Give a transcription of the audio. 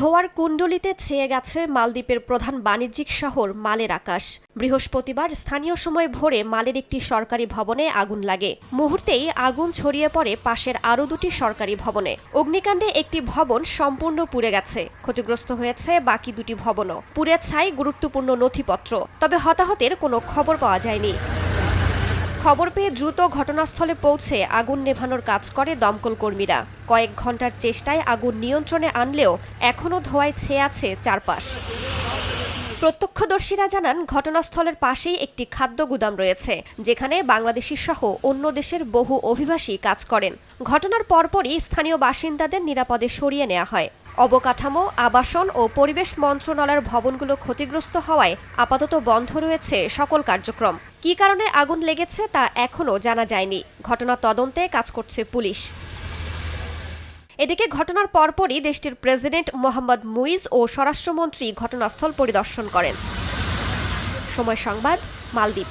ধোঁয়ার কুণ্ডলিতে ছেয়ে গেছে মালদ্বীপের প্রধান বাণিজ্যিক শহর মালের আকাশ। বৃহস্পতিবার স্থানীয় সময় ভোরে মালের একটি সরকারি ভবনে আগুন লাগে। মুহূর্তেই আগুন ছড়িয়ে পড়ে পাশের আরও দুটি সরকারি ভবনে। অগ্নিকাণ্ডে একটি ভবন সম্পূর্ণ পুড়ে গেছে, ক্ষতিগ্রস্ত হয়েছে বাকি দুটি ভবনও। পুড়ে ছাই গুরুত্বপূর্ণ নথিপত্র, তবে হতাহতের কোনো খবর পাওয়া যায়নি। খবর পেয়ে দ্রুত ঘটনাস্থলে পৌঁছে আগুন নেভানোর কাজ করে দমকল কর্মীরা। কয়েক ঘন্টার চেষ্টায় আগুন নিয়ন্ত্রণে আনলেও এখনও ধোঁয়ায় ছেয়ে আছে চারপাশ। প্রত্যক্ষদর্শীরা জানান, ঘটনাস্থলের পাশেই একটি খাদ্য গুদাম রয়েছে, যেখানে বাংলাদেশি সহ অন্য দেশের বহু অভিবাসী কাজ করেন। ঘটনার পরপরই স্থানীয় বাসিন্দাদের নিরাপদে সরিয়ে নেওয়া হয়। অবকাঠামো, আবাসন ও পরিবেশ মন্ত্রণালয়ের ভবনগুলো ক্ষতিগ্রস্ত হওয়ায় আপাতত বন্ধ রয়েছে সকল কার্যক্রম। কী কারণে আগুন লেগেছে তা এখনও জানা যায়নি। ঘটনা তদন্তে কাজ করছে পুলিশ। এদিকে ঘটনার পরপরই দেশটির প্রেসিডেন্ট মোহাম্মদ মুইজ ও স্বরাষ্ট্রমন্ত্রী ঘটনাস্থল পরিদর্শন করেন। সময় সংবাদ, মালদ্বীপ।